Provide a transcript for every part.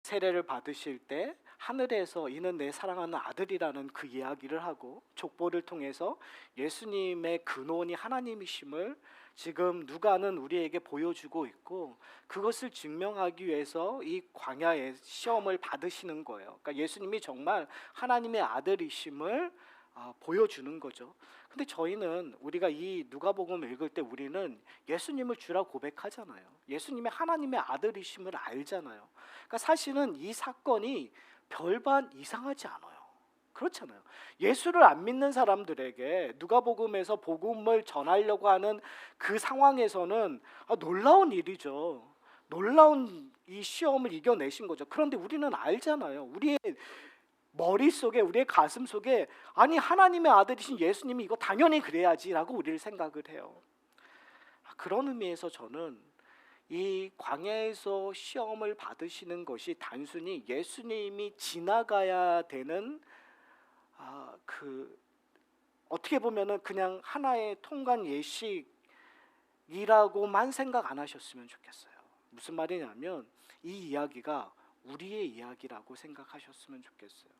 세례를 받으실 때 하늘에서 이는 내 사랑하는 아들이라는 그 이야기를 하고, 족보를 통해서 예수님의 근원이 하나님이심을 지금 누가는 우리에게 보여주고 있고, 그것을 증명하기 위해서 이 광야의 시험을 받으시는 거예요. 그러니까 예수님이 정말 하나님의 아들이심을 보여주는 거죠. 근데 저희는 우리가 이 누가복음 읽을 때 우리는 예수님을 주라 고백하잖아요. 예수님의 하나님의 아들이심을 알잖아요. 그러니까 사실은 이 사건이 별반 이상하지 않아요. 그렇잖아요. 예수를 안 믿는 사람들에게 누가복음에서 복음을 전하려고 하는 그 상황에서는 놀라운 일이죠. 놀라운 이 시험을 이겨내신 거죠. 그런데 우리는 알잖아요. 우리의 머릿속에, 우리의 가슴 속에, 아니 하나님의 아들이신 예수님이 이거 당연히 그래야지라고 우리를 생각을 해요. 그런 의미에서 저는 이 광야에서 시험을 받으시는 것이 단순히 예수님이 지나가야 되는 그 어떻게 보면은 그냥 하나의 통관 예식이라고만 생각 안 하셨으면 좋겠어요. 무슨 말이냐면 이 이야기가 우리의 이야기라고 생각하셨으면 좋겠어요.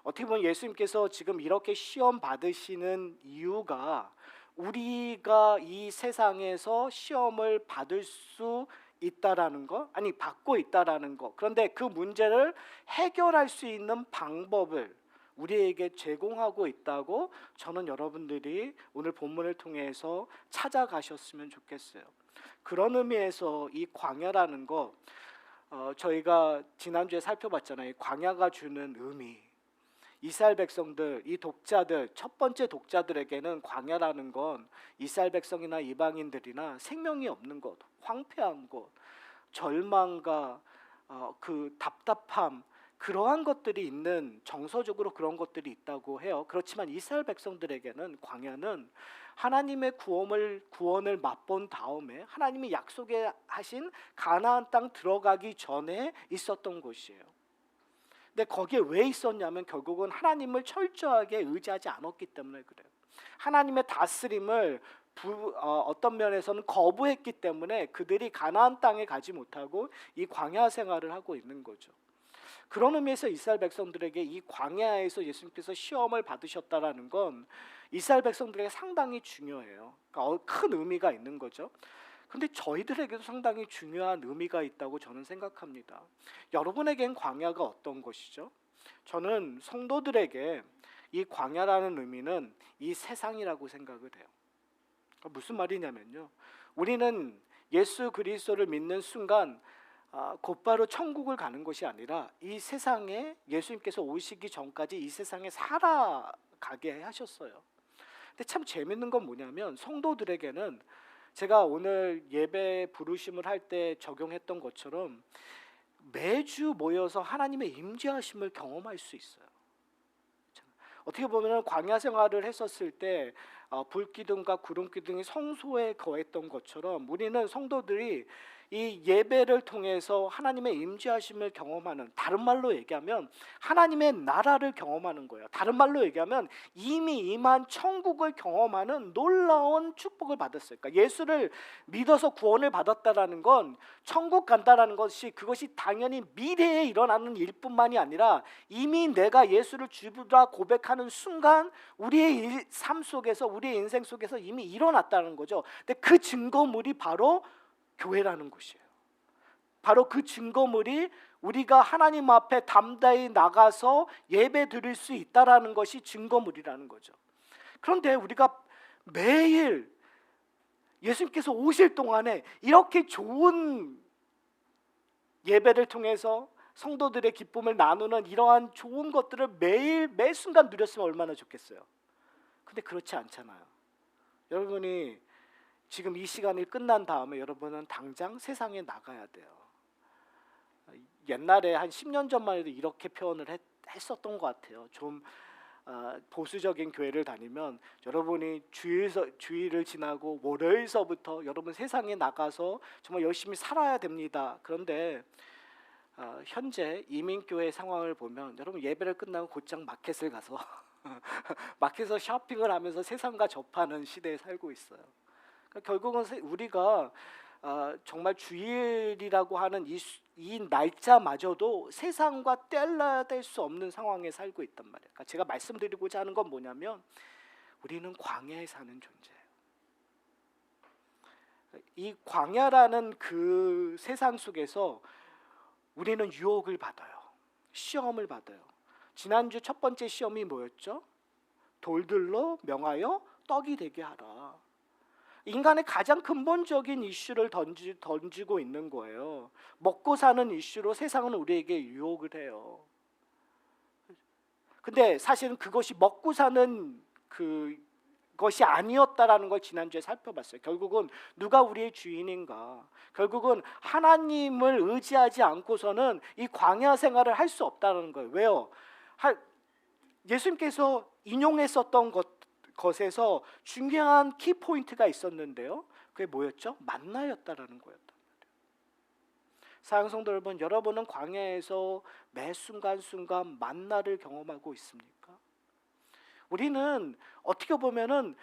어떻게 보면 예수님께서 지금 이렇게 시험 받으시는 이유가 우리가 이 세상에서 시험을 받을 수 있다라는 거, 아니 받고 있다라는 거, 그런데 그 문제를 해결할 수 있는 방법을 우리에게 제공하고 있다고 저는 여러분들이 오늘 본문을 통해서 찾아가셨으면 좋겠어요. 그런 의미에서 이 광야라는 거, 저희가 지난주에 살펴봤잖아요. 광야가 주는 의미. 이스라엘 백성들, 이 독자들, 첫 번째 독자들에게는 광야라는 건 이스라엘 백성이나 이방인들이나 생명이 없는 곳, 황폐한 곳, 절망과 그 답답함, 그러한 것들이 있는, 정서적으로 그런 것들이 있다고 해요. 그렇지만 이스라엘 백성들에게는 광야는 하나님의 구원을 맛본 다음에 하나님이 약속해 하신 가나안 땅 들어가기 전에 있었던 곳이에요. 근데 거기에 왜 있었냐면 결국은 하나님을 철저하게 의지하지 않았기 때문에 그래요. 하나님의 다스림을 어떤 면에서는 거부했기 때문에 그들이 가나안 땅에 가지 못하고 이 광야 생활을 하고 있는 거죠. 그런 의미에서 이스라엘 백성들에게 이 광야에서 예수님께서 시험을 받으셨다라는 건 이스라엘 백성들에게 상당히 중요해요. 그러니까 큰 의미가 있는 거죠. 근데 저희들에게도 상당히 중요한 의미가 있다고 저는 생각합니다. 여러분에겐 광야가 어떤 것이죠? 저는 성도들에게 이 광야라는 의미는 이 세상이라고 생각을 해요. 무슨 말이냐면요, 우리는 예수 그리스도를 믿는 순간 곧바로 천국을 가는 것이 아니라 이 세상에 예수님께서 오시기 전까지 이 세상에 살아가게 하셨어요. 근데 참 재밌는 건 뭐냐면 성도들에게는 제가 오늘 예배 부르심을 할 때 적용했던 것처럼 매주 모여서 하나님의 임재하심을 경험할 수 있어요. 어떻게 보면 광야 생활을 했었을 때 불기둥과 구름기둥이 성소에 거했던 것처럼 우리는 성도들이 이 예배를 통해서 하나님의 임재하심을 경험하는, 다른 말로 얘기하면 하나님의 나라를 경험하는 거예요. 다른 말로 얘기하면 이미 임한 천국을 경험하는 놀라운 축복을 받았어요. 그러니까 예수를 믿어서 구원을 받았다라는 건, 천국 간다라는 것이 그것이 당연히 미래에 일어나는 일뿐만이 아니라 이미 내가 예수를 주라 고백하는 순간 우리의 삶 속에서, 우리의 인생 속에서 이미 일어났다는 거죠. 근데 그 증거물이 바로 교회라는 것이에요. 바로 그 증거물이 우리가 하나님 앞에 담대히 나가서 예배 드릴 수 있다라는 것이 증거물이라는 거죠. 그런데 우리가 매일 예수님께서 오실 동안에 이렇게 좋은 예배를 통해서 성도들의 기쁨을 나누는 이러한 좋은 것들을 매일 매 순간 누렸으면 얼마나 좋겠어요. 근데 그렇지 않잖아요. 여러분이 지금 이 시간이 끝난 다음에 여러분은 당장 세상에 나가야 돼요. 옛날에 한 10년 전만 해도 이렇게 표현을 했었던 것 같아요. 좀 보수적인 교회를 다니면 여러분이 주일을 지나고 월요일서부터 여러분 세상에 나가서 정말 열심히 살아야 됩니다. 그런데 현재 이민교회 상황을 보면 여러분 예배를 끝나고 곧장 마켓을 가서 마켓에서 쇼핑을 하면서 세상과 접하는 시대에 살고 있어요. 그러니까 결국은 우리가 정말 주일이라고 하는 이 날짜마저도 세상과 뗄래야 뗄 수 없는 상황에 살고 있단 말이에요. 그러니까 제가 말씀드리고자 하는 건 뭐냐면 우리는 광야에 사는 존재예요. 이 광야라는 그 세상 속에서 우리는 유혹을 받아요. 시험을 받아요. 지난주 첫 번째 시험이 뭐였죠? 돌들로 명하여 떡이 되게 하라. 인간의 가장 근본적인 이슈를 던지고 있는 거예요. 먹고 사는 이슈로 세상은 우리에게 유혹을 해요. 근데 사실은 그것이 먹고 사는 그것이 아니었다라는 걸 지난주에 살펴봤어요. 결국은 누가 우리의 주인인가? 결국은 하나님을 의지하지 않고서는 이 광야 생활을 할 수 없다는 거예요. 왜요? 예수님께서 인용했었던 것에서 중요한 키포인트가 있었는데요. 그게 뭐였죠? 만나였다라는 거였단 말이에요. 사랑하는 성도 여러분, 여러분은 광야에서 매 순간순간 만나를 경험하고 있습니까? 우리는 어떻게 보면은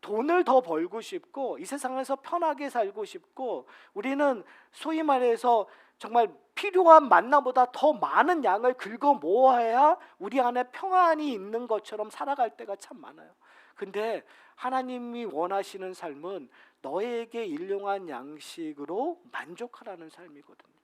돈을 더 벌고 싶고 이 세상에서 편하게 살고 싶고 우리는 소위 말해서 정말 필요한 만나보다 더 많은 양을 긁어 모아야 우리 안에 평안이 있는 것처럼 살아갈 때가 참 많아요. 근데 하나님이 원하시는 삶은 너에게 일용한 양식으로 만족하라는 삶이거든요.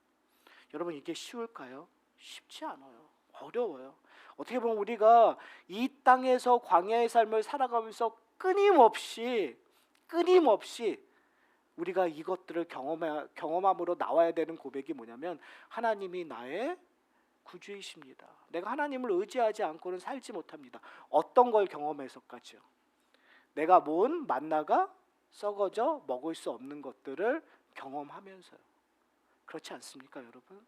여러분, 이게 쉬울까요? 쉽지 않아요. 어려워요. 어떻게 보면 우리가 이 땅에서 광야의 삶을 살아가면서 끊임없이 우리가 이것들을 경험함으로 나와야 되는 고백이 뭐냐면 하나님이 나의 구주이십니다. 내가 하나님을 의지하지 않고는 살지 못합니다. 어떤 걸 경험해서까지요? 내가 모은 만나가 썩어져 먹을 수 없는 것들을 경험하면서요. 그렇지 않습니까, 여러분?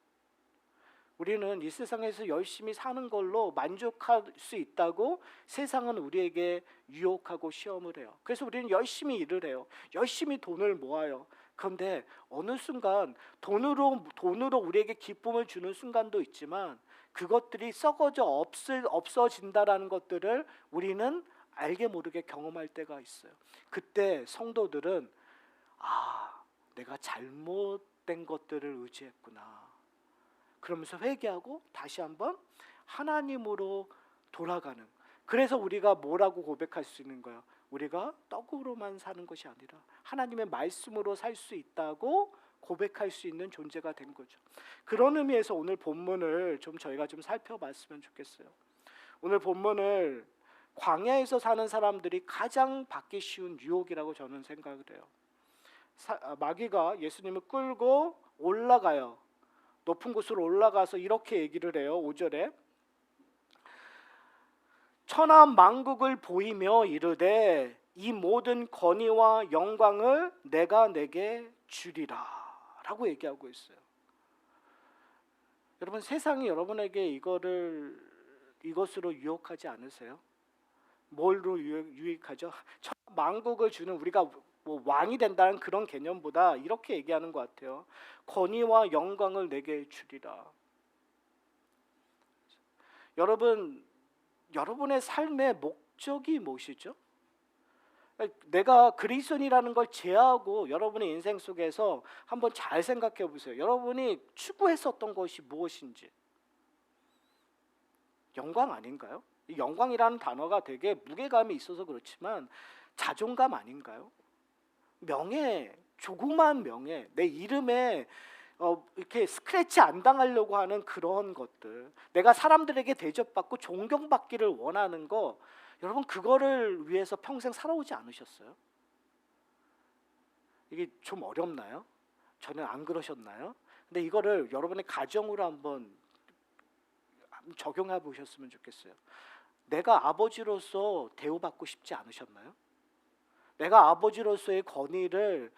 우리는 이 세상에서 열심히 사는 걸로 만족할 수 있다고 세상은 우리에게 유혹하고 시험을 해요. 그래서 우리는 열심히 일을 해요. 열심히 돈을 모아요. 그런데 어느 순간 돈으로 우리에게 기쁨을 주는 순간도 있지만 그것들이 썩어져 없어진다라는 것들을 우리는 알게 모르게 경험할 때가 있어요. 그때 성도들은 내가 잘못된 것들을 의지했구나. 그러면서 회개하고 다시 한번 하나님으로 돌아가는. 그래서 우리가 뭐라고 고백할 수 있는 거예요? 우리가 떡으로만 사는 것이 아니라 하나님의 말씀으로 살 수 있다고 고백할 수 있는 존재가 된 거죠. 그런 의미에서 오늘 본문을 저희가 좀 살펴봤으면 좋겠어요. 오늘 본문을 광야에서 사는 사람들이 가장 받기 쉬운 유혹이라고 저는 생각을 해요. 마귀가 예수님을 끌고 올라가요. 높은 곳으로 올라가서 이렇게 얘기를 해요. 5절에 천하 만국을 보이며 이르되 이 모든 권위와 영광을 내가 내게 주리라 라고 얘기하고 있어요. 여러분, 세상이 여러분에게 이것으로 유혹하지 않으세요? 뭘로 유익하죠? 천하 만국을 주는, 우리가 뭐 왕이 된다는 그런 개념보다 이렇게 얘기하는 것 같아요. 권위와 영광을 내게 주리라. 여러분의 삶의 목적이 무엇이죠? 내가 그리스도인이라는 걸 제하고 여러분의 인생 속에서 한번 잘 생각해 보세요. 여러분이 추구했었던 것이 무엇인지. 영광 아닌가요? 이 영광이라는 단어가 되게 무게감이 있어서 그렇지만 자존감 아닌가요? 명예, 조그만 명예, 내 이름에 이렇게 스크래치 안 당하려고 하는 그런 것들, 내가 사람들에게 대접받고 존경받기를 원하는 거, 여러분 그거를 위해서 평생 살아오지 않으셨어요? 이게 좀 어렵나요? 저는 안 그러셨나요? 근데 이거를 여러분의 가정으로 한번 적용해 보셨으면 좋겠어요. 내가 아버지로서 대우받고 싶지 않으셨나요? 내가 아버지로서의 권위를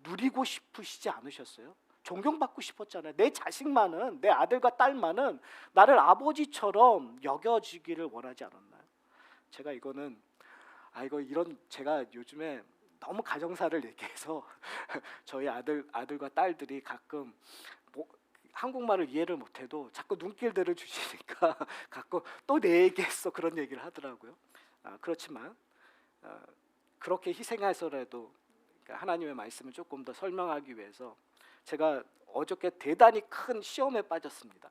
누리고 싶으시지 않으셨어요? 존경받고 싶었잖아요. 내 자식만은, 내 아들과 딸만은 나를 아버지처럼 여겨지기를 원하지 않았나요? 제가 제가 요즘에 너무 가정사를 얘기해서 저희 아들과 딸들이 가끔 한국말을 이해를 못해도 자꾸 눈길들을 주시니까 가끔 또 내 얘기했어 그런 얘기를 하더라고요. 그렇지만 그렇게 희생해서라도 그러니까 하나님의 말씀을 조금 더 설명하기 위해서 제가 어저께 대단히 큰 시험에 빠졌습니다.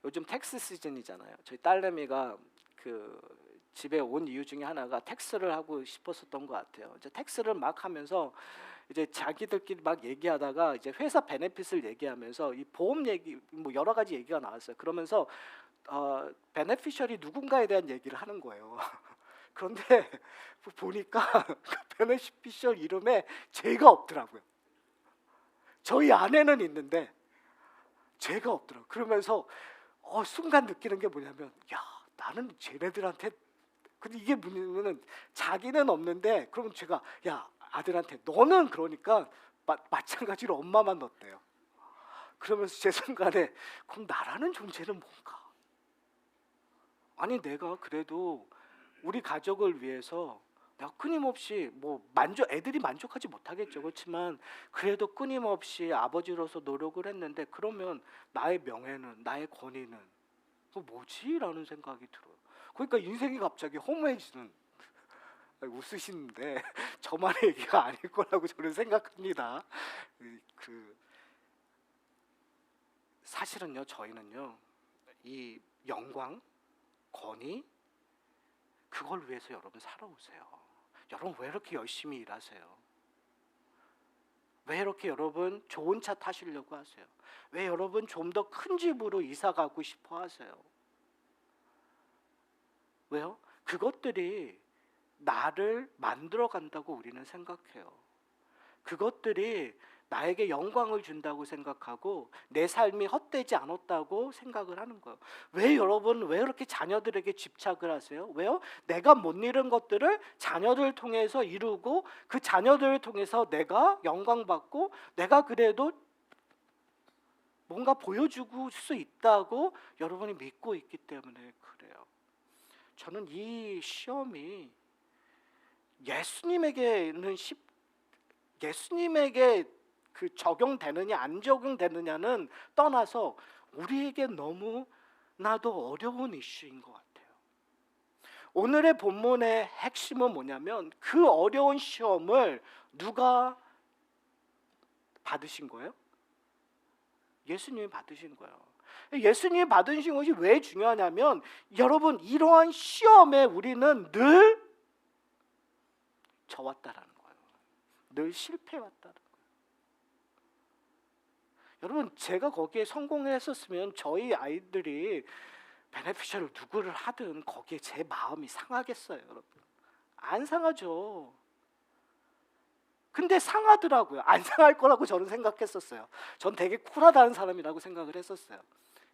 요즘 텍스 시즌이잖아요. 저희 딸내미가 그 집에 온 이유 중에 하나가 텍스를 하고 싶었었던 것 같아요. 이제 텍스를 막 하면서 이제 자기들끼리 막 얘기하다가 이제 회사 베네핏을 얘기하면서 이 보험 얘기 뭐 여러 가지 얘기가 나왔어요. 그러면서 베네피셜이 누군가에 대한 얘기를 하는 거예요. 그런데 보니까 그 베네피셜 이름에 제가 없더라고요. 저희 아내는 있는데 제가 없더라고요. 그러면서 순간 느끼는 게 뭐냐면, 야, 나는 쟤네들한테, 근데 이게 뭐냐면은 자기는 없는데 그럼 제가, 야, 아들한테 너는 그러니까 마찬가지로 엄마만 넣었대요. 그러면서 제 순간에 그럼 나라는 존재는 뭔가? 아니 내가 그래도 우리 가족을 위해서 내가 끊임없이 뭐 애들이 만족하지 못하겠죠. 그렇지만 그래도 끊임없이 아버지로서 노력을 했는데 그러면 나의 명예는, 나의 권위는 뭐지? 라는 생각이 들어요. 그러니까 인생이 갑자기 허무해지는, 웃으시는데 저만의 얘기가 아닐 거라고 저는 생각합니다. 사실은요, 저희는요, 이 영광, 권위, 그걸 위해서 여러분 살아오세요. 여러분 왜 이렇게 열심히 일하세요? 왜 이렇게 여러분 좋은 차 타시려고 하세요? 왜 여러분 좀 더 큰 집으로 이사 가고 싶어 하세요? 왜요? 그것들이 나를 만들어 간다고 우리는 생각해요. 그것들이 나에게 영광을 준다고 생각하고 내 삶이 헛되지 않았다고 생각을 하는 거예요. 왜 여러분 왜 이렇게 자녀들에게 집착을 하세요? 왜요? 내가 못 이룬 것들을 자녀들을 통해서 이루고 그 자녀들을 통해서 내가 영광받고 내가 그래도 뭔가 보여주고 수 있다고 여러분이 믿고 있기 때문에 그래요. 저는 이 시험이 예수님에게 그 적용되느냐 안 적용되느냐는 떠나서 우리에게 너무나도 어려운 이슈인 것 같아요. 오늘의 본문의 핵심은 뭐냐면 그 어려운 시험을 누가 받으신 거예요? 예수님이 받으신 거예요. 예수님이 받으신 것이 왜 중요하냐면 여러분 이러한 시험에 우리는 늘 져왔다라는 거예요. 늘 실패해왔다는 거예요. 여러분 제가 거기에 성공했었으면 저희 아이들이 베네피셜을 누구를 하든 거기에 제 마음이 상하겠어요, 여러분? 안 상하죠. 근데 상하더라고요. 안 상할 거라고 저는 생각했었어요. 전 되게 쿨하다는 사람이라고 생각을 했었어요.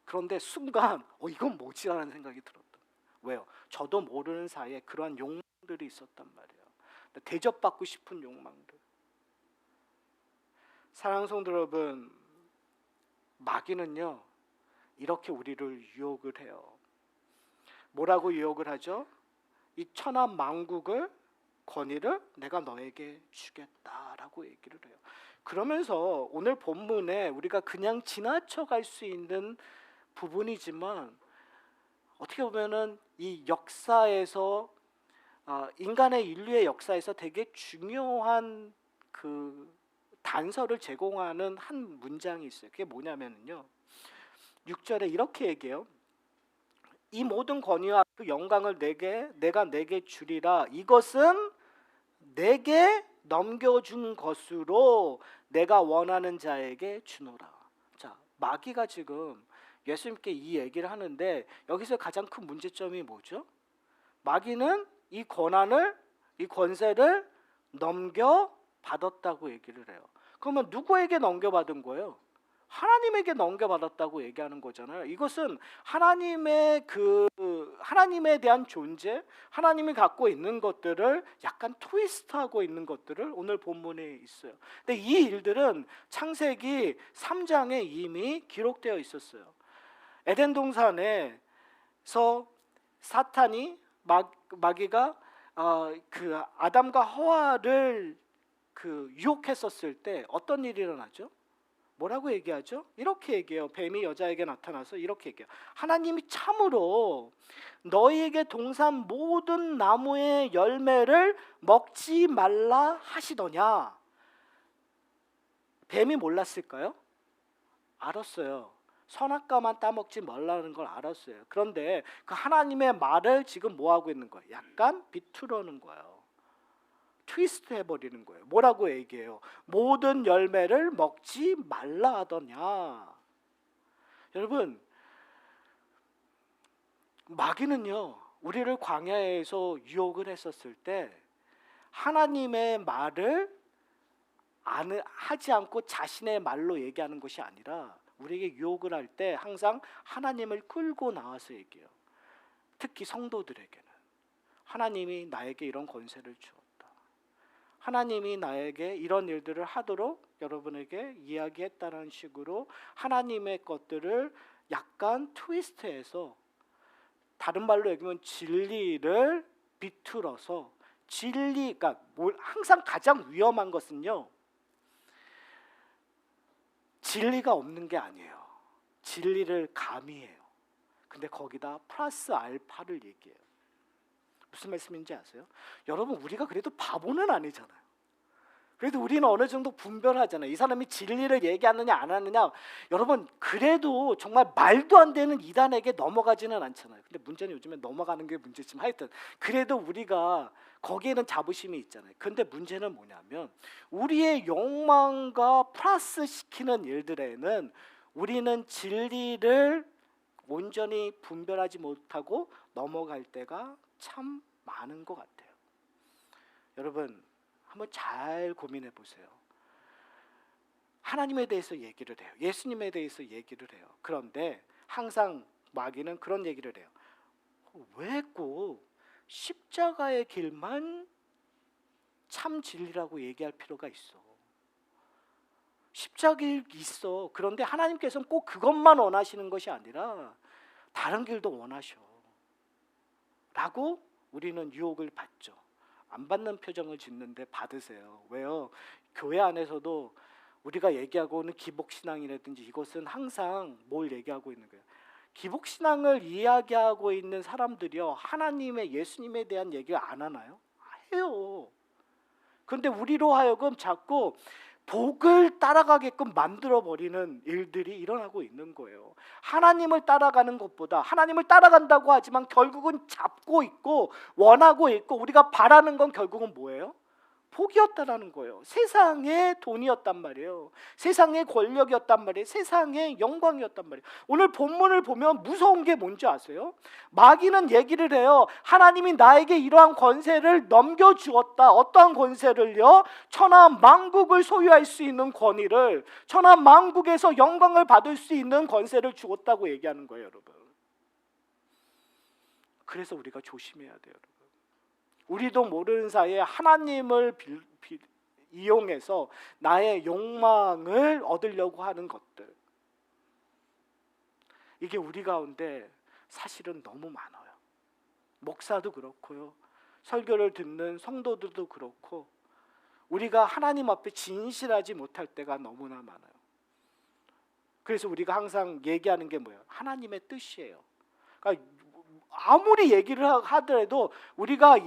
그런데 순간 이건 뭐지라는 생각이 들었던. 왜요? 저도 모르는 사이에 그러한 욕망들이 있었단 말이에요. 대접받고 싶은 욕망들. 사랑하는 성도 여러분, 마귀는요 이렇게 우리를 유혹을 해요. 뭐라고 유혹을 하죠? 이 천하 만국을 권위를 내가 너에게 주겠다라고 얘기를 해요. 그러면서 오늘 본문에 우리가 그냥 지나쳐 갈 수 있는 부분이지만 어떻게 보면은 이 역사에서 인간의 인류의 역사에서 되게 중요한 그 단서를 제공하는 한 문장이 있어요. 그게 뭐냐면요 6절에 이렇게 얘기해요. 이 모든 권위와 그 영광을 내가 내게 주리라. 이것은 내게 넘겨준 것으로 내가 원하는 자에게 주노라. 자, 마귀가 지금 예수님께 이 얘기를 하는데 여기서 가장 큰 문제점이 뭐죠? 마귀는 이 권한을, 이 권세를 넘겨받았다고 얘기를 해요. 그러면 누구에게 넘겨받은 거예요? 하나님에게 넘겨받았다고 얘기하는 거잖아요. 이것은 하나님에 대한 존재, 하나님이 갖고 있는 것들을 약간 트위스트하고 있는 것들을 오늘 본문에 있어요. 근데 이 일들은 창세기 3장에 이미 기록되어 있었어요. 에덴 동산에서 사탄이 마귀가 그 아담과 하와를 유혹했었을 때 어떤 일이 일어나죠? 뭐라고 얘기하죠? 이렇게 얘기해요. 뱀이 여자에게 나타나서 이렇게 얘기해요. 하나님이 참으로 너희에게 동산 모든 나무의 열매를 먹지 말라 하시더냐? 뱀이 몰랐을까요? 알았어요. 선악과만 따먹지 말라는 걸 알았어요. 그런데 그 하나님의 말을 지금 뭐 하고 있는 거예요? 약간 비틀어는 거예요. 트위스트 해버리는 거예요. 뭐라고 얘기해요? 모든 열매를 먹지 말라 하더냐. 여러분, 마귀는요, 우리를 광야에서 유혹을 했었을 때 하나님의 말을 하지 않고 자신의 말로 얘기하는 것이 아니라 우리에게 유혹을 할 때 항상 하나님을 끌고 나와서 얘기해요. 특히 성도들에게는 하나님이 나에게 이런 권세를 주었다. 하나님이 나에게 이런 일들을 하도록 여러분에게 이야기했다는 식으로 하나님의 것들을 약간 트위스트해서, 다른 말로 얘기하면 진리를 비틀어서, 그러니까 항상 가장 위험한 것은요, 진리가 없는 게 아니에요. 진리를 가미해요. 근데 거기다 플러스 알파를 얘기해요. 무슨 말씀인지 아세요? 여러분, 우리가 그래도 바보는 아니잖아요. 그래도 우리는 어느 정도 분별하잖아요. 이 사람이 진리를 얘기하느냐 안 하느냐. 여러분, 그래도 정말 말도 안 되는 이단에게 넘어가지는 않잖아요. 근데 문제는 요즘에 넘어가는 게 문제지만 하여튼 그래도 우리가 거기에는 자부심이 있잖아요. 근데 문제는 뭐냐면 우리의 욕망과 플러스 시키는 일들에는 우리는 진리를 온전히 분별하지 못하고 넘어갈 때가 참 많은 것 같아요. 여러분, 한번 잘 고민해 보세요. 하나님에 대해서 얘기를 해요. 예수님에 대해서 얘기를 해요. 그런데 항상 마귀는 그런 얘기를 해요. 왜 꼭 십자가의 길만 참 진리라고 얘기할 필요가 있어? 십자가길 있어. 그런데 하나님께서는 꼭 그것만 원하시는 것이 아니라 다른 길도 원하셔. 라고 우리는 유혹을 받죠. 안 받는 표정을 짓는데 받으세요. 왜요? 교회 안에서도 우리가 얘기하고 있는 기복신앙이라든지 이것은 항상 뭘 얘기하고 있는 거예요? 기복신앙을 이야기하고 있는 사람들이요, 하나님의 예수님에 대한 얘기를 안 하나요? 해요. 그런데 우리로 하여금 자꾸 복을 따라가게끔 만들어버리는 일들이 일어나고 있는 거예요. 하나님을 따라가는 것보다, 하나님을 따라간다고 하지만 결국은 잡고 있고 원하고 있고 우리가 바라는 건 결국은 뭐예요? 복이었다라는 거예요. 세상의 돈이었단 말이에요. 세상의 권력이었단 말이에요. 세상의 영광이었단 말이에요. 오늘 본문을 보면 무서운 게 뭔지 아세요? 마귀는 얘기를 해요. 하나님이 나에게 이러한 권세를 넘겨주었다. 어떠한 권세를요? 천하 만국을 소유할 수 있는 권위를, 천하 만국에서 영광을 받을 수 있는 권세를 주었다고 얘기하는 거예요, 여러분. 그래서 우리가 조심해야 돼요, 여러분. 우리도 모르는 사이에 하나님을 이용해서 나의 욕망을 얻으려고 하는 것들, 이게 우리 가운데 사실은 너무 많아요. 목사도 그렇고요, 설교를 듣는 성도들도 그렇고, 우리가 하나님 앞에 진실하지 못할 때가 너무나 많아요. 그래서 우리가 항상 얘기하는 게 뭐예요? 하나님의 뜻이에요. 그러니까 아무리 얘기를 하더라도 우리가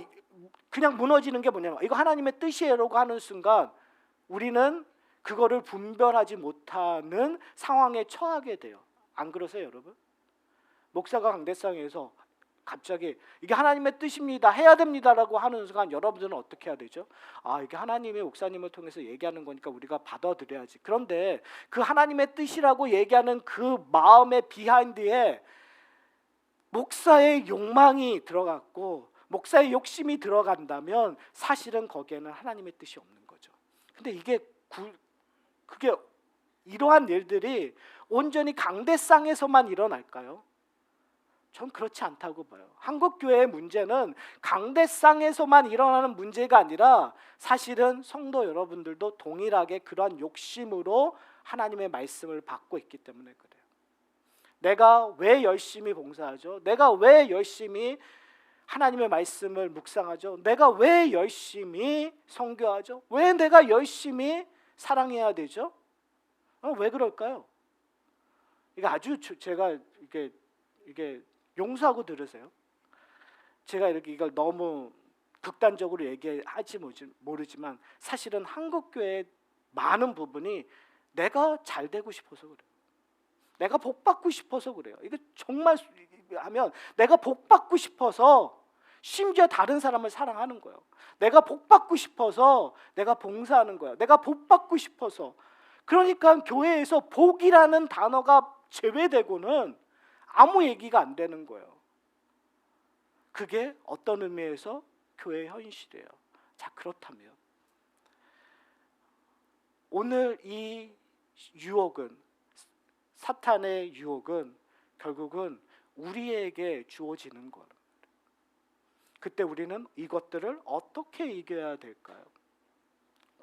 그냥 무너지는 게 뭐냐면, 이거 하나님의 뜻이에요라고 하는 순간 우리는 그거를 분별하지 못하는 상황에 처하게 돼요. 안 그러세요, 여러분? 목사가 강대상에서 갑자기 이게 하나님의 뜻입니다, 해야 됩니다라고 하는 순간 여러분들은 어떻게 해야 되죠? 아, 이게 하나님의 목사님을 통해서 얘기하는 거니까 우리가 받아들여야지. 그런데 그 하나님의 뜻이라고 얘기하는 그 마음의 비하인드에 목사의 욕망이 들어갔고 목사의 욕심이 들어간다면 사실은 거기에는 하나님의 뜻이 없는 거죠. 근데 그게 이러한 일들이 온전히 강대상에서만 일어날까요? 전 그렇지 않다고 봐요. 한국 교회의 문제는 강대상에서만 일어나는 문제가 아니라 사실은 성도 여러분들도 동일하게 그러한 욕심으로 하나님의 말씀을 받고 있기 때문에 그래요. 내가 왜 열심히 봉사하죠? 내가 왜 열심히 하나님의 말씀을 묵상하죠? 내가 왜 열심히 선교하죠? 왜 내가 열심히 사랑해야 되죠? 왜 그럴까요? 이게 아주 제가 이게 용서하고 들으세요. 제가 이렇게 이걸 너무 극단적으로 얘기하지 모르지만 사실은 한국 교회의 많은 부분이 내가 잘 되고 싶어서 그래요. 내가 복 받고 싶어서 그래요. 이게 정말 하면 내가 복 받고 싶어서 심지어 다른 사람을 사랑하는 거예요. 내가 복 받고 싶어서 내가 봉사하는 거예요. 내가 복 받고 싶어서. 그러니까 교회에서 복이라는 단어가 제외되고는 아무 얘기가 안 되는 거예요. 그게 어떤 의미에서 교회의 현실이에요. 자, 그렇다면 오늘 이 유혹은, 사탄의 유혹은 결국은 우리에게 주어지는 거예요. 그때 우리는 이것들을 어떻게 이겨야 될까요?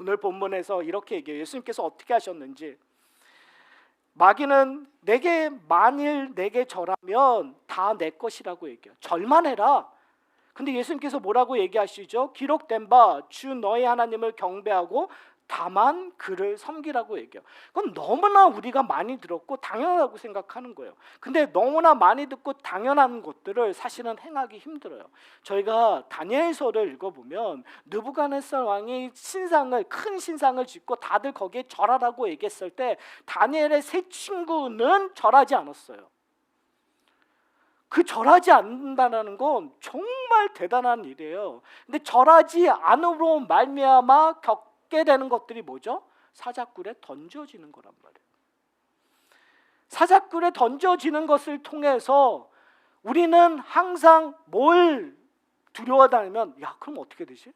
오늘 본문에서 이렇게 얘기해요. 예수님께서 어떻게 하셨는지. 마귀는 만일 내게 절하면 다 내 것이라고 얘기해요. 절만 해라. 근데 예수님께서 뭐라고 얘기하시죠? 기록된 바 주 너희 하나님을 경배하고 다만 그를 섬기라고 얘기해요. 그건 너무나 우리가 많이 들었고 당연하다고 생각하는 거예요. 근데 너무나 많이 듣고 당연한 것들을 사실은 행하기 힘들어요. 저희가 다니엘서를 읽어보면 느부갓네살 왕이 큰 신상을 짓고 다들 거기에 절하라고 얘기했을 때 다니엘의 세 친구는 절하지 않았어요. 그 절하지 않는다는 건 정말 대단한 일이에요. 근데 절하지 않음으로 말미암아 겪게 되는 것들이 뭐죠? 사자굴에 던져지는 거란 말이에요. 사자굴에 던져지는 것을 통해서 우리는 항상 뭘 두려워하냐면, 야, 그럼 어떻게 되지?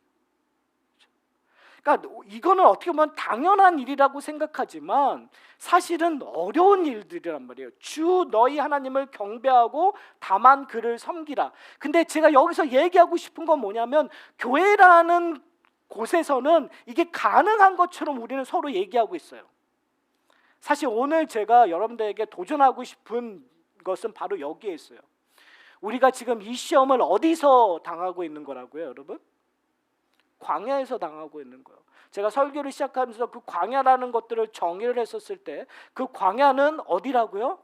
그러니까 이거는 어떻게 보면 당연한 일이라고 생각하지만 사실은 어려운 일들이란 말이에요. 주 너희 하나님을 경배하고 다만 그를 섬기라. 근데 제가 여기서 얘기하고 싶은 건 뭐냐면, 교회라는 곳에서는 이게 가능한 것처럼 우리는 서로 얘기하고 있어요. 사실 오늘 제가 여러분들에게 도전하고 싶은 것은 바로 여기에 있어요. 우리가 지금 이 시험을 어디서 당하고 있는 거라고요, 여러분? 광야에서 당하고 있는 거예요. 제가 설교를 시작하면서 그 광야라는 것들을 정의를 했었을 때 그 광야는 어디라고요?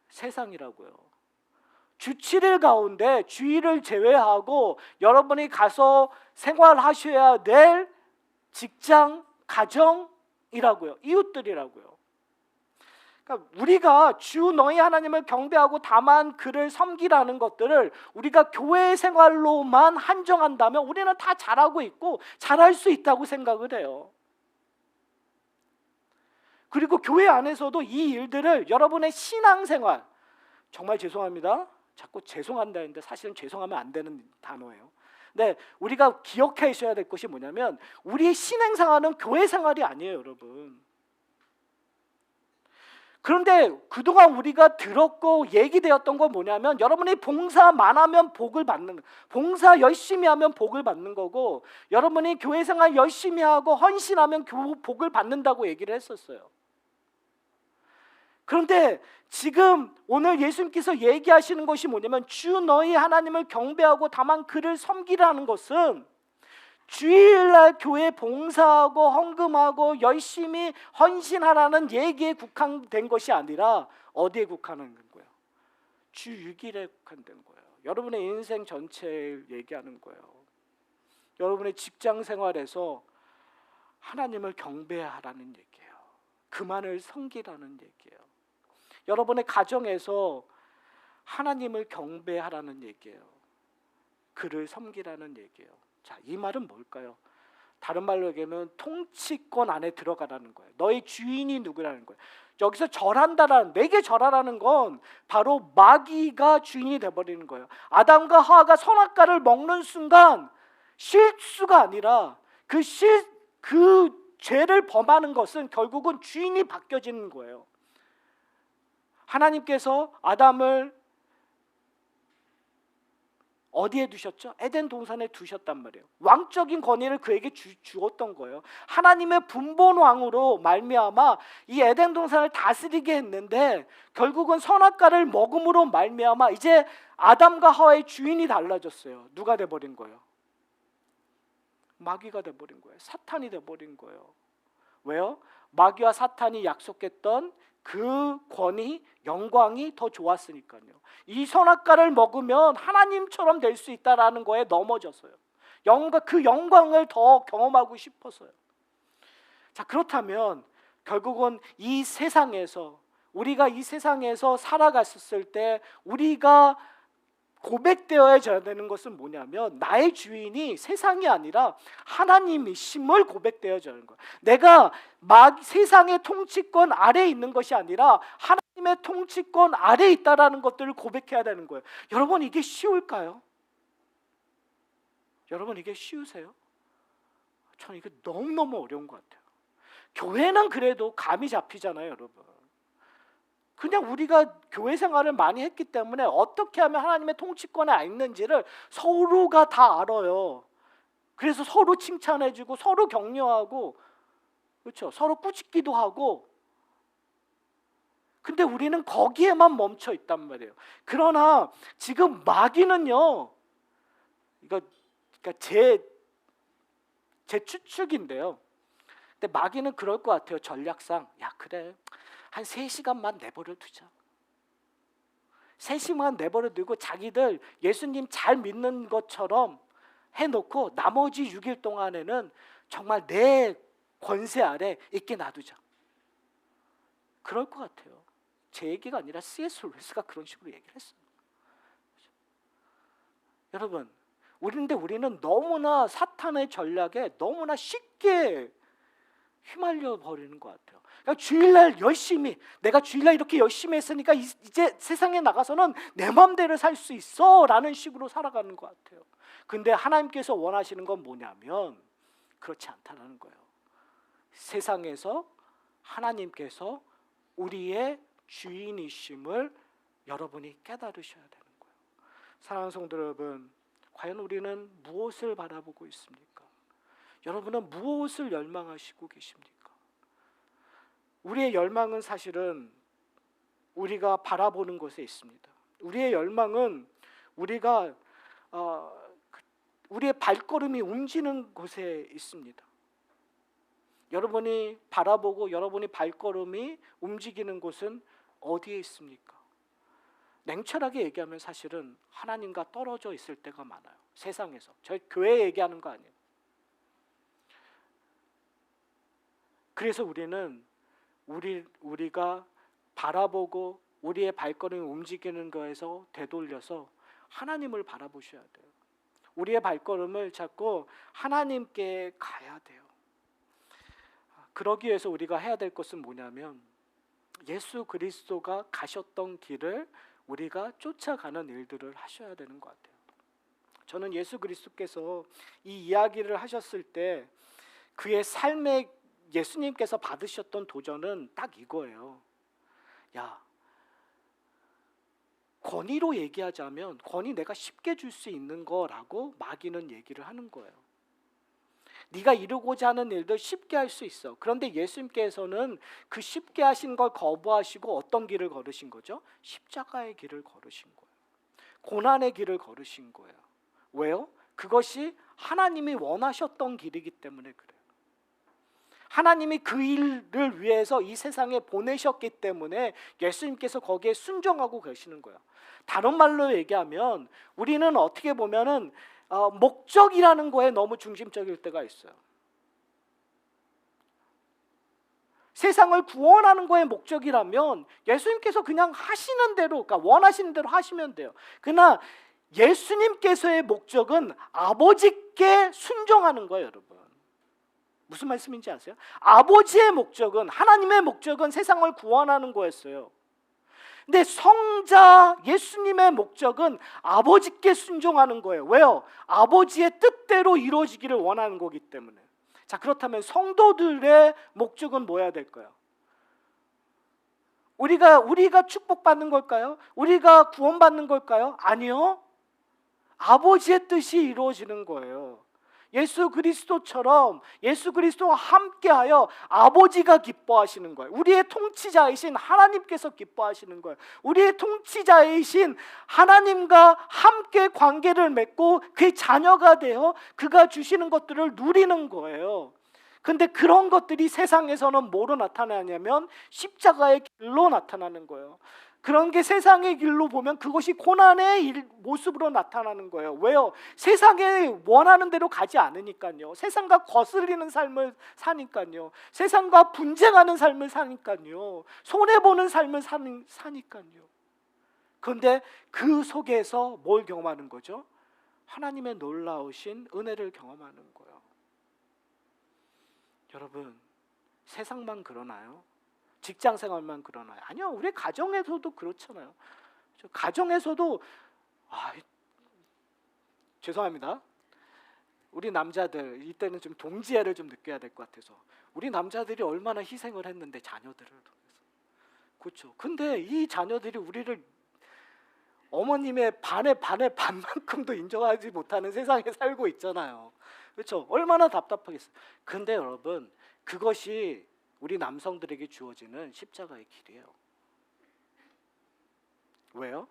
세상이라고요. 주 7일 가운데 주일을 제외하고 여러분이 가서 생활하셔야 될 직장, 가정이라고요. 이웃들이라고요. 그러니까 우리가 주 너희 하나님을 경배하고 다만 그를 섬기라는 것들을 우리가 교회 생활로만 한정한다면 우리는 다 잘하고 있고 잘할 수 있다고 생각을 해요. 그리고 교회 안에서도 이 일들을 여러분의 신앙생활, 정말 죄송합니다. 자꾸 죄송한다 했는데 사실은 죄송하면 안 되는 단어예요. 근데 우리가 기억하셔야 될 것이 뭐냐면 우리의 신앙생활은 교회 생활이 아니에요, 여러분. 그런데 그동안 우리가 들었고 얘기되었던 건 뭐냐면 여러분이 봉사만 하면 복을 받는, 봉사 열심히 하면 복을 받는 거고 여러분이 교회 생활 열심히 하고 헌신하면 복을 받는다고 얘기를 했었어요. 그런데 지금 오늘 예수님께서 얘기하시는 것이 뭐냐면 주 너희 하나님을 경배하고 다만 그를 섬기라는 것은 주일날 교회 봉사하고 헌금하고 열심히 헌신하라는 얘기에 국한된 것이 아니라 어디에 국한된 거예요? 주 6일에 국한된 거예요. 여러분의 인생 전체를 얘기하는 거예요. 여러분의 직장 생활에서 하나님을 경배하라는 얘기예요. 그만을 섬기라는 얘기예요. 여러분의 가정에서 하나님을 경배하라는 얘기예요. 그를 섬기라는 얘기예요. 자, 이 말은 뭘까요? 다른 말로 얘기하면 통치권 안에 들어가라는 거예요. 너의 주인이 누구라는 거예요. 여기서 절한다라는, 내게 절하라는 건 바로 마귀가 주인이 돼버리는 거예요. 아담과 하와가 선악과를 먹는 순간 실수가 아니라 그 죄를 범하는 것은 결국은 주인이 바뀌어지는 거예요. 하나님께서 아담을 어디에 두셨죠? 에덴 동산에 두셨단 말이에요. 왕적인 권위를 그에게 주었던 거예요. 하나님의 분본 왕으로 말미암아 이 에덴 동산을 다스리게 했는데 결국은 선악과를 먹음으로 말미암아 이제 아담과 하와의 주인이 달라졌어요. 누가 돼버린 거예요? 마귀가 돼버린 거예요. 사탄이 돼버린 거예요. 왜요? 마귀와 사탄이 약속했던 그 권위, 영광이 더 좋았으니까요. 이 선악과를 먹으면 하나님처럼 될 수 있다라는 거에 넘어졌어요. 그 영광을 더 경험하고 싶어서요. 자, 그렇다면 결국은 이 세상에서, 우리가 이 세상에서 살아갔을 때 우리가 고백되어야 되는 것은 뭐냐면, 나의 주인이 세상이 아니라 하나님이심을 고백되어야 하는 거예요. 내가 세상의 통치권 아래에 있는 것이 아니라 하나님의 통치권 아래에 있다라는 것들을 고백해야 되는 거예요. 여러분, 이게 쉬울까요? 여러분, 이게 쉬우세요? 저는 이게 너무너무 어려운 것 같아요. 교회는 그래도 감이 잡히잖아요, 여러분. 그냥 우리가 교회 생활을 많이 했기 때문에 어떻게 하면 하나님의 통치권에 있는지를 서로가 다 알아요. 그래서 서로 칭찬해주고 서로 격려하고, 그렇죠? 서로 꾸짖기도 하고. 근데 우리는 거기에만 멈춰 있단 말이에요. 그러나 지금 마귀는요, 그러니까 제 추측인데요. 근데 마귀는 그럴 것 같아요. 전략상, 야 그래, 한 3시간만 내버려 두자. 3시간 내버려 두고 자기들 예수님 잘 믿는 것처럼 해놓고 나머지 6일 동안에는 정말 내 권세 아래 있게 놔두자. 그럴 것 같아요. 제 얘기가 아니라 C.S. 루이스가 그런 식으로 얘기를 했어요. 여러분, 우리는 너무나 사탄의 전략에 너무나 쉽게 휘말려 버리는 것 같아요. 그러니까 주일날 열심히, 내가 주일날 이렇게 열심히 했으니까 이제 세상에 나가서는 내 마음대로 살 수 있어 라는 식으로 살아가는 것 같아요. 근데 하나님께서 원하시는 건 뭐냐면 그렇지 않다는 거예요. 세상에서 하나님께서 우리의 주인이심을 여러분이 깨달으셔야 되는 거예요. 사랑하는 성도 여러분, 과연 우리는 무엇을 바라보고 있습니까? 여러분은 무엇을 열망하시고 계십니까? 우리의 열망은 사실은 우리가 바라보는 것에 있습니다. 우리의 열망은 우리가 우리의 발걸음이 움직이는 곳에 있습니다. 여러분이 바라보고 여러분이 발걸음이 움직이는 곳은 어디에 있습니까? 냉철하게 얘기하면 사실은 하나님과 떨어져 있을 때가 많아요. 세상에서. 저희 교회 얘기하는 거 아니에요. 그래서 우리는 우리가 바라보고 우리의 발걸음이 움직이는 거에서 되돌려서 하나님을 바라보셔야 돼요. 우리의 발걸음을 자꾸 하나님께 가야 돼요. 그러기 위해서 우리가 해야 될 것은 뭐냐면 예수 그리스도가 가셨던 길을 우리가 쫓아가는 일들을 하셔야 되는 것 같아요. 저는 예수 그리스도께서 이 이야기를 하셨을 때 그의 삶에 예수님께서 받으셨던 도전은 딱 이거예요. 야, 권위로 얘기하자면 권위 내가 쉽게 줄 수 있는 거라고 마귀는 얘기를 하는 거예요. 네가 이루고자 하는 일들 쉽게 할 수 있어. 그런데 예수님께서는 그 쉽게 하신 걸 거부하시고 어떤 길을 걸으신 거죠? 십자가의 길을 걸으신 거예요. 고난의 길을 걸으신 거예요. 왜요? 그것이 하나님이 원하셨던 길이기 때문에 그래요. 하나님이 그 일을 위해서 이 세상에 보내셨기 때문에 예수님께서 거기에 순종하고 계시는 거예요. 다른 말로 얘기하면 우리는 어떻게 보면은 목적이라는 거에 너무 중심적일 때가 있어요. 세상을 구원하는 거에 목적이라면 예수님께서 그냥 하시는 대로, 그러니까 원하시는 대로 하시면 돼요. 그러나 예수님께서의 목적은 아버지께 순종하는 거예요, 여러분. 무슨 말씀인지 아세요? 아버지의 목적은, 하나님의 목적은 세상을 구원하는 거였어요. 근데 성자 예수님의 목적은 아버지께 순종하는 거예요. 왜요? 아버지의 뜻대로 이루어지기를 원하는 거기 때문에. 자, 그렇다면 성도들의 목적은 뭐야 될까요? 우리가 축복받는 걸까요? 우리가 구원받는 걸까요? 아니요. 아버지의 뜻이 이루어지는 거예요. 예수 그리스도처럼 예수 그리스도와 함께하여 아버지가 기뻐하시는 거예요. 우리의 통치자이신 하나님께서 기뻐하시는 거예요. 우리의 통치자이신 하나님과 함께 관계를 맺고 그의 자녀가 되어 그가 주시는 것들을 누리는 거예요. 근데 그런 것들이 세상에서는 뭐로 나타나냐면 십자가의 길로 나타나는 거예요. 그런 게 세상의 길로 보면 그것이 고난의 모습으로 나타나는 거예요. 왜요? 세상에 원하는 대로 가지 않으니까요. 세상과 거슬리는 삶을 사니까요. 세상과 분쟁하는 삶을 사니까요. 손해보는 삶을 사니까요. 그런데 그 속에서 뭘 경험하는 거죠? 하나님의 놀라우신 은혜를 경험하는 거예요. 여러분, 세상만 그러나요? 직장 생활만 그러나요? 아니요, 우리 가정에서도 그렇잖아요. 가정에서도 죄송합니다. 우리 남자들 이때는 좀 동지애를 좀 느껴야 될 것 같아서 우리 남자들이 얼마나 희생을 했는데 자녀들을 통해서. 그렇죠. 근데 이 자녀들이 우리를 어머님의 반의 반만큼도 인정하지 못하는 세상에 살고 있잖아요. 그렇죠. 얼마나 답답하겠어요. 근데 여러분, 그것이 우리 남성들에게 주어지는 십자가의 길이에요. 왜요?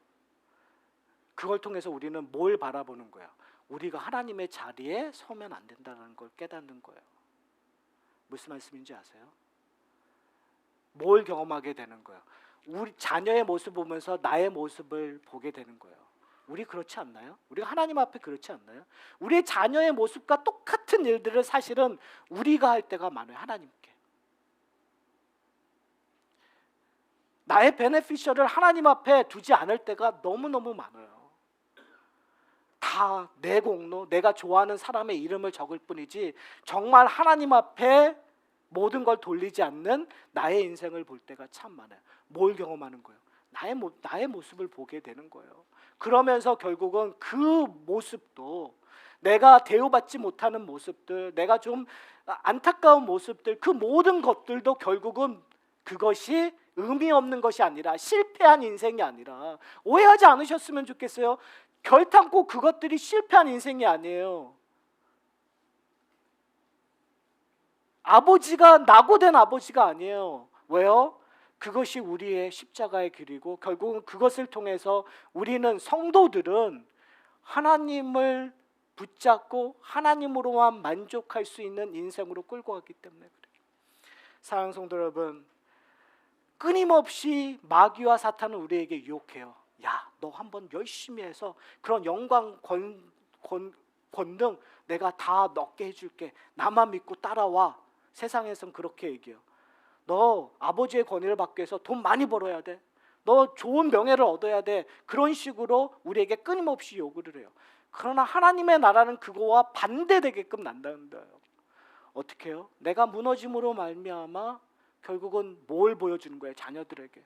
그걸 통해서 우리는 뭘 바라보는 거야? 우리가 하나님의 자리에 서면 안 된다는 걸 깨닫는 거예요. 무슨 말씀인지 아세요? 뭘 경험하게 되는 거예요? 우리 자녀의 모습 보면서 나의 모습을 보게 되는 거예요. 우리 그렇지 않나요? 우리가 하나님 앞에 그렇지 않나요? 우리의 자녀의 모습과 똑같은 일들을 사실은 우리가 할 때가 많아요. 하나님께. 나의 베네피셔를 하나님 앞에 두지 않을 때가 너무너무 많아요. 다 내 공로, 내가 좋아하는 사람의 이름을 적을 뿐이지 정말 하나님 앞에 모든 걸 돌리지 않는 나의 인생을 볼 때가 참 많아요. 뭘 경험하는 거예요? 나의 모습을 보게 되는 거예요. 그러면서 결국은 그 모습도 내가 대우받지 못하는 모습들, 내가 좀 안타까운 모습들, 그 모든 것들도 결국은 그것이 의미 없는 것이 아니라 실패한 인생이 아니라, 오해하지 않으셨으면 좋겠어요. 결탄코 그것들이 실패한 인생이 아니에요. 아버지가 낙오된 아버지가 아니에요. 왜요? 그것이 우리의 십자가의 길이고 결국은 그것을 통해서 우리는 성도들은 하나님을 붙잡고 하나님으로만 만족할 수 있는 인생으로 끌고 가기 때문에 그래요. 사랑하는 성도 여러분, 끊임없이 마귀와 사탄은 우리에게 유혹해요. 야, 너 한번 열심히 해서 그런 영광, 권능 내가 다 넣게 해줄게. 나만 믿고 따라와. 세상에선 그렇게 얘기해요. 너 아버지의 권위를 받기 위해서 돈 많이 벌어야 돼. 너 좋은 명예를 얻어야 돼. 그런 식으로 우리에게 끊임없이 요구를 해요. 그러나 하나님의 나라는 그거와 반대되게끔 난다는 거예요. 어떻게 해요? 내가 무너짐으로 말미암아 결국은 뭘 보여주는 거예요? 자녀들에게.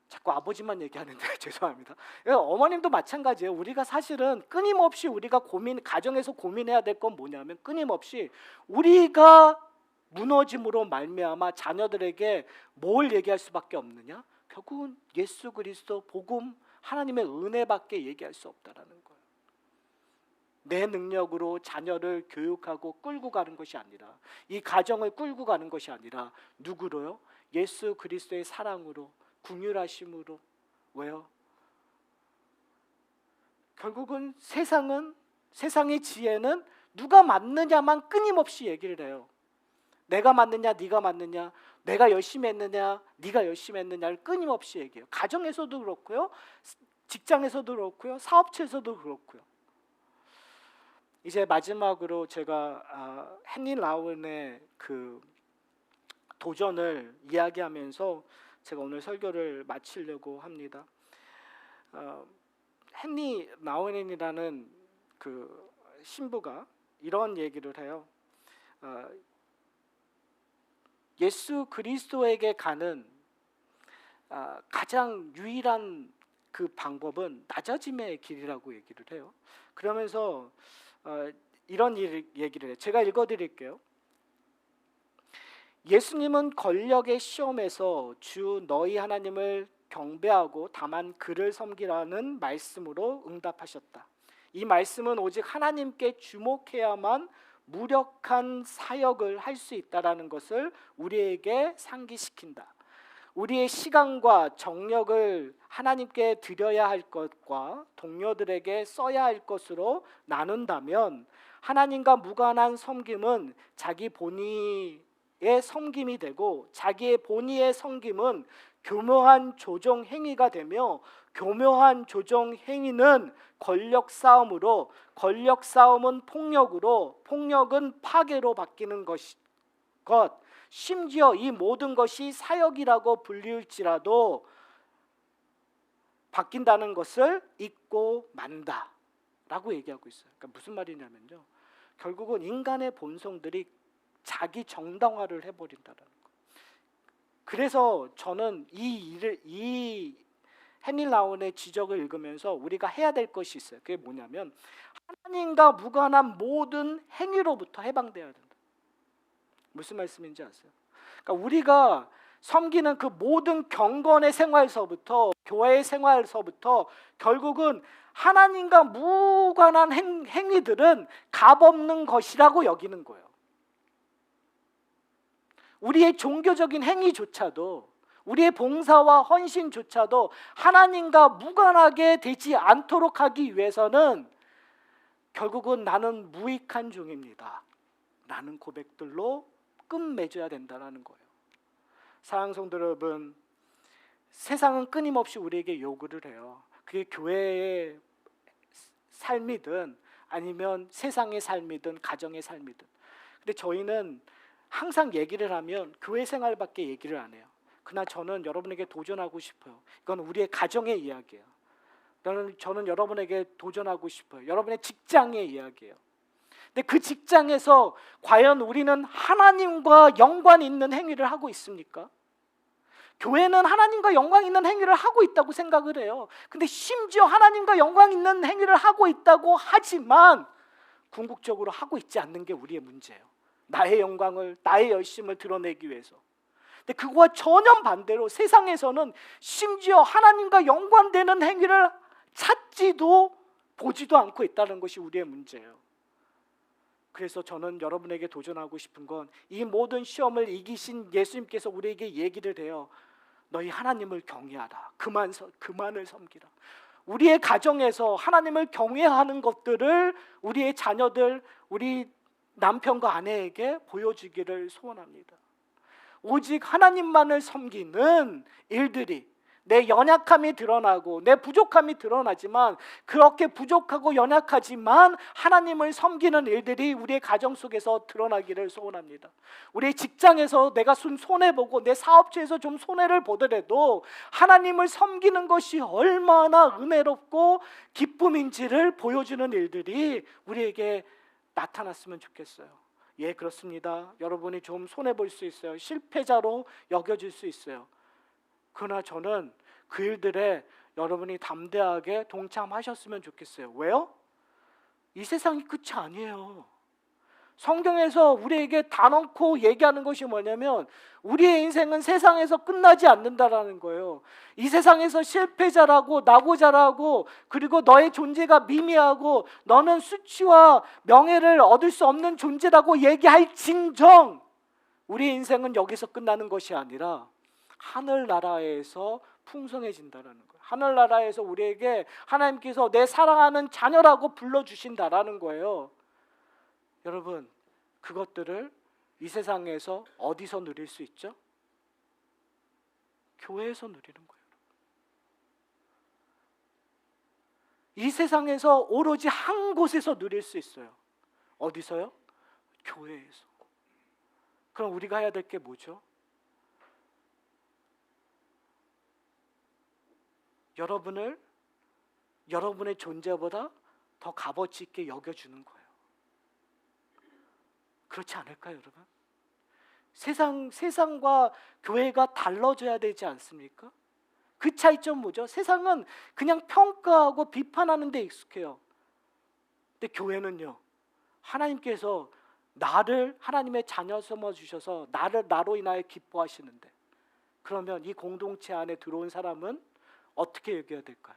자꾸 아버지만 얘기하는데 죄송합니다. 어머님도 마찬가지예요. 우리가 사실은 끊임없이 우리가 가정에서 고민해야 될 건 뭐냐면 끊임없이 우리가 무너짐으로 말미암아 자녀들에게 뭘 얘기할 수밖에 없느냐? 결국은 예수 그리스도 복음, 하나님의 은혜밖에 얘기할 수 없다라는 거예요. 내 능력으로 자녀를 교육하고 끌고 가는 것이 아니라, 이 가정을 끌고 가는 것이 아니라 누구로요? 예수 그리스도의 사랑으로, 긍휼하심으로. 왜요? 결국은 세상의 지혜는 누가 맞느냐만 끊임없이 얘기를 해요. 내가 맞느냐, 네가 맞느냐, 내가 열심히 했느냐, 네가 열심히 했느냐를 끊임없이 얘기해요. 가정에서도 그렇고요, 직장에서도 그렇고요, 사업체에서도 그렇고요. 이제 마지막으로 제가 헨리 라운의 그 도전을 이야기하면서 제가 오늘 설교를 마치려고 합니다. 헨리 라운이라는 그 신부가 이런 얘기를 해요. 예수 그리스도에게 가는 가장 유일한 그 방법은 낮아짐의 길이라고 얘기를 해요. 그러면서 이런 얘기를 해요. 제가 읽어드릴게요. 예수님은 권력의 시험에서 주 너희 하나님을 경배하고 다만 그를 섬기라는 말씀으로 응답하셨다. 이 말씀은 오직 하나님께 주목해야만 무력한 사역을 할 수 있다라는 것을 우리에게 상기시킨다. 우리의 시간과 정력을 하나님께 드려야 할 것과 동료들에게 써야 할 것으로 나눈다면 하나님과 무관한 섬김은 자기 본의의 섬김이 되고, 자기의 본의의 섬김은 교묘한 조정 행위가 되며, 교묘한 조정 행위는 권력 싸움으로, 권력 싸움은 폭력으로, 폭력은 파괴로 바뀌는 것, 심지어 이 모든 것이 사역이라고 불릴지라도 바뀐다는 것을 잊고 만다라고 얘기하고 있어요. 그러니까 무슨 말이냐면요, 결국은 인간의 본성들이 자기 정당화를 해버린다는 거. 그래서 저는 이 헨리 라운의 지적을 읽으면서 우리가 해야 될 것이 있어요. 그게 뭐냐면, 하나님과 무관한 모든 행위로부터 해방되어야 된다. 무슨 말씀인지 아세요? 그러니까 우리가 섬기는 그 모든 경건의 생활서부터, 교회의 생활서부터 결국은 하나님과 무관한 행위들은 값없는 것이라고 여기는 거예요. 우리의 종교적인 행위조차도, 우리의 봉사와 헌신조차도 하나님과 무관하게 되지 않도록 하기 위해서는 결국은 나는 무익한 종입니다 라는 고백들로 끝맺어야 된다는 거예요. 사랑하는 성도 여러분, 세상은 끊임없이 우리에게 요구를 해요. 그게 교회의 삶이든 아니면 세상의 삶이든 가정의 삶이든. 근데 저희는 항상 얘기를 하면 교회 생활밖에 얘기를 안 해요. 그러나 저는 여러분에게 도전하고 싶어요. 이건 우리의 가정의 이야기예요. 저는 여러분에게 도전하고 싶어요. 여러분의 직장의 이야기예요. 근데 그 직장에서 과연 우리는 하나님과 연관 있는 행위를 하고 있습니까? 교회는 하나님과 연관 있는 행위를 하고 있다고 생각을 해요. 근데 심지어 하나님과 연관 있는 행위를 하고 있다고 하지만 궁극적으로 하고 있지 않는 게 우리의 문제예요. 나의 영광을, 나의 열심을 드러내기 위해서. 근데 그거와 전혀 반대로 세상에서는 심지어 하나님과 연관되는 행위를 찾지도 보지도 않고 있다는 것이 우리의 문제예요. 그래서 저는 여러분에게 도전하고 싶은 건, 이 모든 시험을 이기신 예수님께서 우리에게 얘기를 해요. 너희 하나님을 경외하라. 그만을 섬기라. 우리의 가정에서 하나님을 경외하는 것들을 우리의 자녀들, 우리 남편과 아내에게 보여주기를 소원합니다. 오직 하나님만을 섬기는 일들이, 내 연약함이 드러나고 내 부족함이 드러나지만, 그렇게 부족하고 연약하지만 하나님을 섬기는 일들이 우리의 가정 속에서 드러나기를 소원합니다. 우리의 직장에서 내가 손해보고 내 사업체에서 좀 손해를 보더라도 하나님을 섬기는 것이 얼마나 은혜롭고 기쁨인지를 보여주는 일들이 우리에게 나타났으면 좋겠어요. 예, 그렇습니다. 여러분이 좀 손해볼 수 있어요. 실패자로 여겨질 수 있어요. 그러나 저는 그 일들에 여러분이 담대하게 동참하셨으면 좋겠어요. 왜요? 이 세상이 끝이 아니에요. 성경에서 우리에게 단언코 얘기하는 것이 뭐냐면, 우리의 인생은 세상에서 끝나지 않는다라는 거예요. 이 세상에서 실패자라고, 낙오자라고, 그리고 너의 존재가 미미하고 너는 수치와 명예를 얻을 수 없는 존재라고 얘기할진정, 우리의 인생은 여기서 끝나는 것이 아니라 하늘나라에서 풍성해진다라는 거예요. 하늘나라에서 우리에게 하나님께서 내 사랑하는 자녀라고 불러주신다라는 거예요. 여러분, 그것들을 이 세상에서 어디서 누릴 수 있죠? 교회에서 누리는 거예요. 이 세상에서 오로지 한 곳에서 누릴 수 있어요. 어디서요? 교회에서. 그럼 우리가 해야 될 게 뭐죠? 여러분의 존재보다 더 값어치 있게 여겨주는 거예요. 그렇지 않을까요, 여러분? 세상과 교회가 달라져야 되지 않습니까? 그 차이점 뭐죠? 세상은 그냥 평가하고 비판하는 데 익숙해요. 근데 교회는요, 하나님께서 나를 하나님의 자녀 삼아 주셔서 나로 인하여 기뻐하시는데, 그러면 이 공동체 안에 들어온 사람은 어떻게 여겨야 될까요?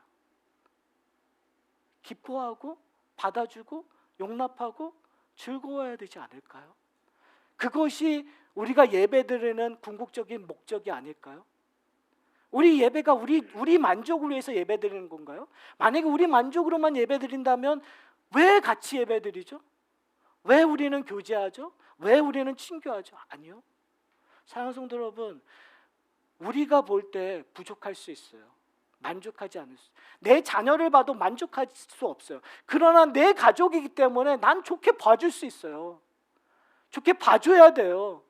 기뻐하고 받아주고 용납하고 즐거워야 되지 않을까요? 그것이 우리가 예배드리는 궁극적인 목적이 아닐까요? 우리 예배가 우리 만족을 위해서 예배드리는 건가요? 만약에 우리 만족으로만 예배드린다면 왜 같이 예배드리죠? 왜 우리는 교제하죠? 왜 우리는 친교하죠? 아니요. 사랑하는 성도 여러분, 우리가 볼 때 부족할 수 있어요. 만족하지 않을 수. 내 자녀를 봐도 만족할 수 없어요. 그러나 내 가족이기 때문에 난 좋게 봐줄 수 있어요. 좋게 봐줘야 돼요.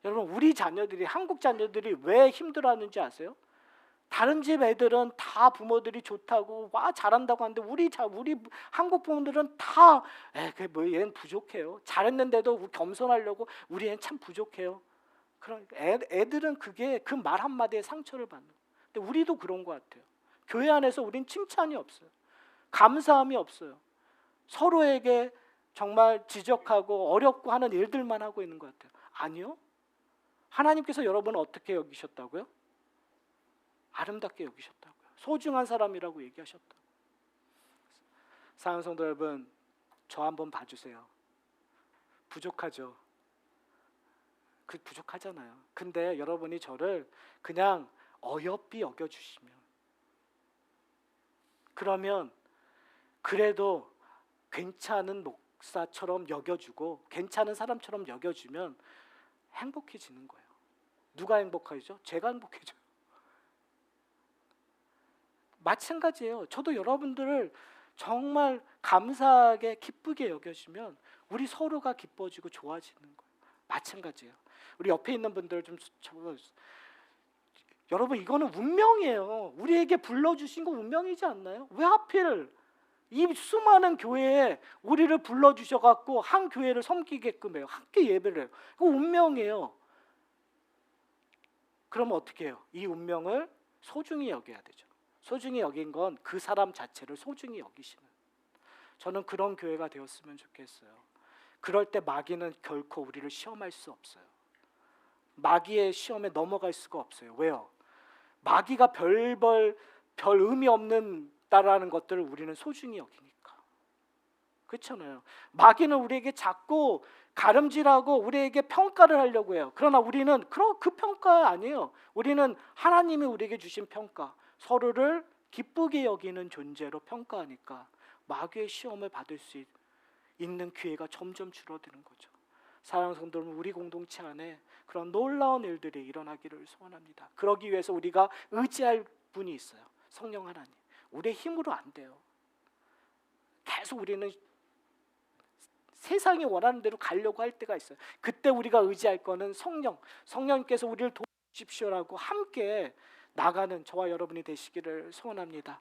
여러분, 우리 자녀들이, 한국 자녀들이 왜 힘들어하는지 아세요? 다른 집 애들은 다 부모들이 좋다고 와 잘한다고 하는데 우리 한국 부모들은 다 그게 뭐 얘는 부족해요. 잘했는데도 겸손하려고 우리 애는 참 부족해요. 그런 애들은 그게 그 말 한마디에 상처를 받는. 근데 우리도 그런 것 같아요. 교회 안에서 우린 칭찬이 없어요. 감사함이 없어요. 서로에게 정말 지적하고 어렵고 하는 일들만 하고 있는 것 같아요. 아니요. 하나님께서 여러분을 어떻게 여기셨다고요? 아름답게 여기셨다고요. 소중한 사람이라고 얘기하셨다고. 사랑하는 성도 여러분, 저 한번 봐주세요. 부족하죠. 그 부족하잖아요. 근데 여러분이 저를 그냥 어여삐 여겨주시면, 그러면 그래도 괜찮은 목사처럼 여겨주고 괜찮은 사람처럼 여겨주면 행복해지는 거예요. 누가 행복하죠? 제가 행복해져요. 마찬가지예요. 저도 여러분들을 정말 감사하게 기쁘게 여겨주면 우리 서로가 기뻐지고 좋아지는 거예요. 마찬가지예요. 우리 옆에 있는 분들 좀 적어주세요. 여러분, 이거는 운명이에요. 우리에게 불러주신 거 운명이지 않나요? 왜 하필 이 수많은 교회에 우리를 불러주셔갖고 한 교회를 섬기게끔 해요. 함께 예배를 해요. 그거 운명이에요. 그러면 어떻게 해요? 이 운명을 소중히 여겨야 되죠. 소중히 여긴 건 그 사람 자체를 소중히 여기시는, 저는 그런 교회가 되었으면 좋겠어요. 그럴 때 마귀는 결코 우리를 시험할 수 없어요. 마귀의 시험에 넘어갈 수가 없어요. 왜요? 마귀가 별 의미 없는 다라는 것들을 우리는 소중히 여기니까. 그렇잖아요. 마귀는 우리에게 자꾸 가름질하고 우리에게 평가를 하려고 해요. 그러나 우리는 그 평가 아니에요. 우리는 하나님이 우리에게 주신 평가, 서로를 기쁘게 여기는 존재로 평가하니까 마귀의 시험을 받을 수 있는 기회가 점점 줄어드는 거죠. 사랑하는 성도 여러분, 우리 공동체 안에 그런 놀라운 일들이 일어나기를 소원합니다. 그러기 위해서 우리가 의지할 분이 있어요. 성령 하나님. 우리의 힘으로 안 돼요. 계속 우리는 세상이 원하는 대로 가려고 할 때가 있어요. 그때 우리가 의지할 거는 성령님께서 우리를 도와주십시오라고 함께 나가는 저와 여러분이 되시기를 소원합니다.